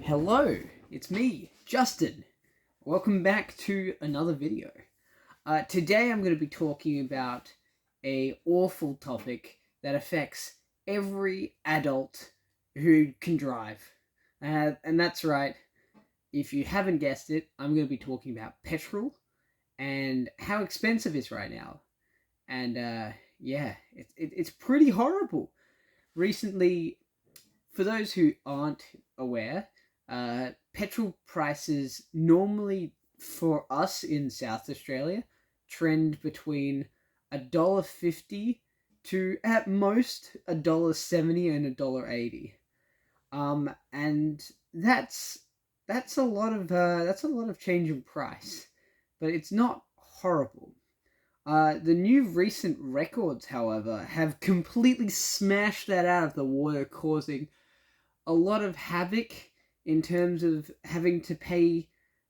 Hello, it's me, Justin. Welcome back to another video. Today I'm going to be talking about a awful topic that affects every adult who can drive. And that's right, if you haven't guessed it, I'm going to be talking about petrol and how expensive it's right now. And it's pretty horrible. Recently, for those who aren't aware, petrol prices normally for us in South Australia trend between $1.50 to at most $1.70 and $1.80. And that's a lot of change in price, but it's not horrible. The new recent records, however, have completely smashed that out of the water, causing a lot of havoc in terms of having to pay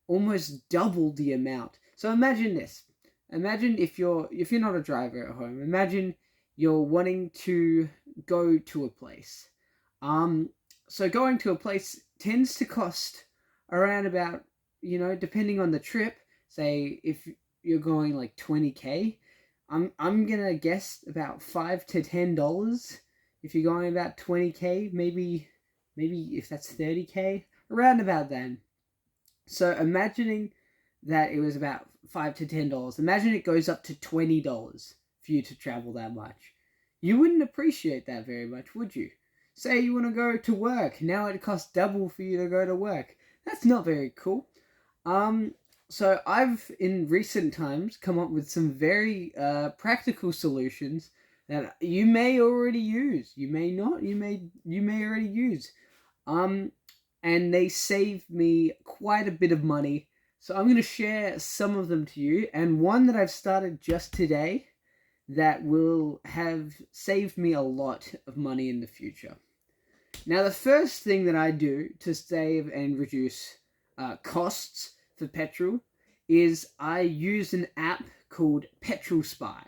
almost double the amount. So imagine this. Imagine if you're not a driver at home. Imagine you're wanting to go to a place. So going to a place tends to cost around about, depending on the trip, say if you're going like 20k, I'm gonna guess about $5 to $10. If you're going about 20k, maybe if that's 30k, around about then. So imagining that it was about $5 to $10. Imagine it goes up to $20 for you to travel that much. You wouldn't appreciate that very much, would you? Say you want to go to work. Now it costs double for you to go to work. That's not very cool. So I've, in recent times, come up with some very practical solutions that you may already use. You may not. You may already use. And they save me quite a bit of money. So I'm going to share some of them to you, and one that I've started just today that will have saved me a lot of money in the future. Now, the first thing that I do to save and reduce costs for petrol is I use an app called Petrol Spy.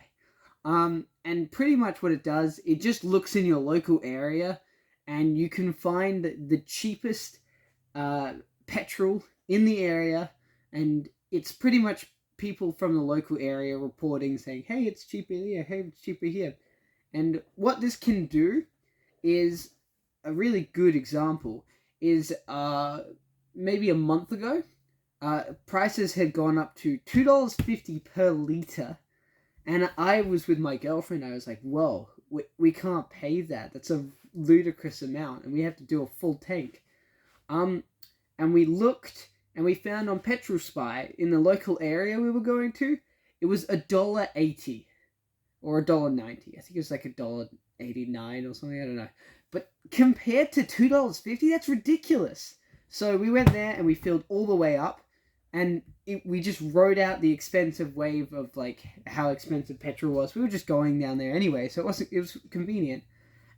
And pretty much what it does, it just looks in your local area and you can find the cheapest petrol in the area, and it's pretty much people from the local area reporting saying, hey, it's cheaper here, hey, it's cheaper here. And what this can do is, a really good example is maybe a month ago, prices had gone up to $2.50 per litre, and I was with my girlfriend. I was like, whoa, we can't pay that. That's a ludicrous amount, and we have to do a full tank. And we looked, and we found on Petrol Spy, in the local area we were going to, it was $1.80 or $1.90. I think it was like $1.89 or something, I don't know. But compared to $2.50, that's ridiculous. So we went there and we filled all the way up, and we just rode out the expensive wave of like how expensive petrol was. We were just going down there anyway, so it was convenient,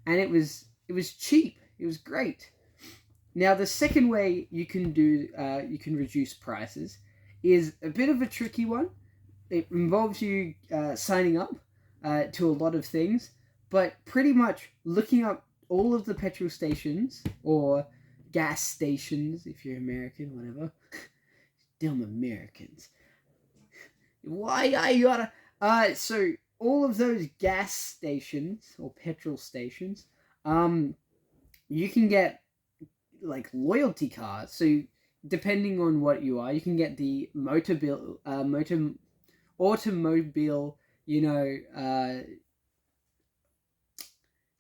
and it was cheap. It was great. Now, the second way you can reduce prices is a bit of a tricky one. It involves you signing up to a lot of things, but pretty much looking up all of the petrol stations or gas stations, if you're American, whatever. Damn Americans. Why I gotta... So all of those gas stations or petrol stations, you can get like loyalty cards. So depending on what you are, you can get the automobile,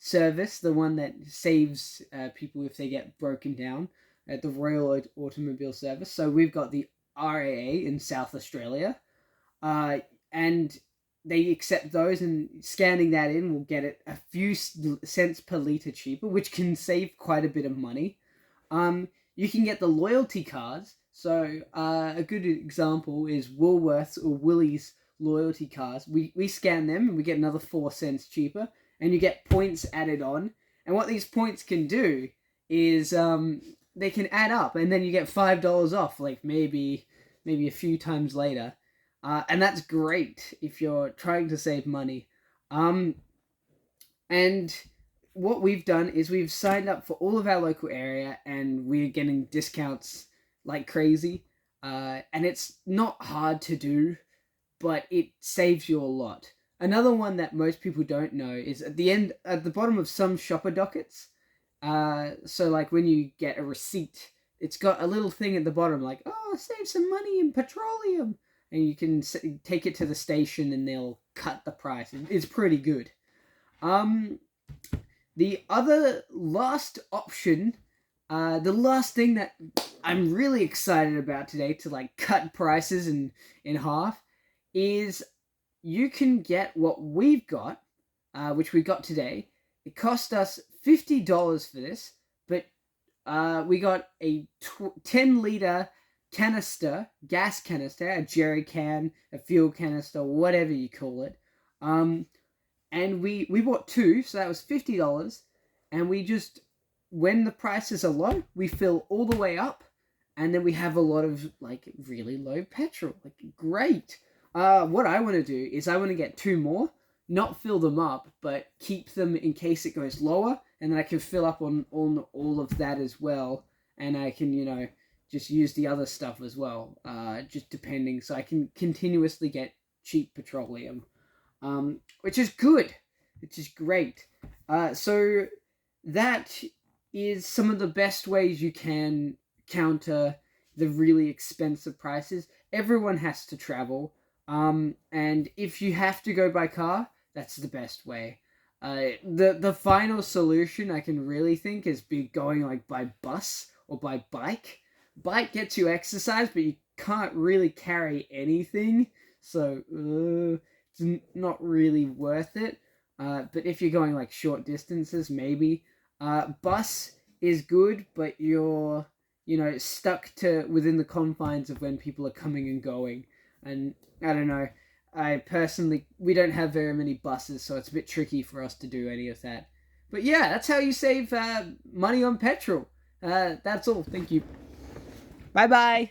service, the one that saves people if they get broken down at the Royal Automobile Service. So we've got the RAA in South Australia, and they accept those, and scanning that in will get it a few cents per litre cheaper, which can save quite a bit of money. You can get the loyalty cards. So a good example is Woolworths or Woolies loyalty cards. We scan them and we get another 4 cents cheaper, and you get points added on. And what these points can do is they can add up, and then you get $5 off, like maybe a few times later. And that's great if you're trying to save money. And what we've done is we've signed up for all of our local area, and we're getting discounts like crazy. And it's not hard to do, but it saves you a lot. Another one that most people don't know is at the bottom of some shopper dockets. So like when you get a receipt, it's got a little thing at the bottom like, oh, save some money in petroleum, and you can take it to the station and they'll cut the price. It's pretty good. Um, the other last option, the last thing that I'm really excited about today to like cut prices in half is you can get what we've got, which we got today. It cost us $50 for this, but we got a 10-liter canister, gas canister, a jerry can, a fuel canister, whatever you call it. And we bought two, so that was $50. And we just, when the prices are low, we fill all the way up, and then we have a lot of like really low petrol. Like, great. What I want to do is I want to get two more, not fill them up, but keep them in case it goes lower, and then I can fill up on all of that as well, and I can, just use the other stuff as well, just depending, so I can continuously get cheap petroleum, which is good, which is great. So that is some of the best ways you can counter the really expensive prices. Everyone has to travel. And if you have to go by car, that's the best way. The final solution I can really think is going like by bus or by bike. Bike gets you exercise, but you can't really carry anything, so it's not really worth it. But if you're going like short distances, maybe. Bus is good, but you're stuck to within the confines of when people are coming and going. And I don't know. We don't have very many buses, so it's a bit tricky for us to do any of that. But yeah, that's how you save money on petrol. That's all. Thank you. Bye bye.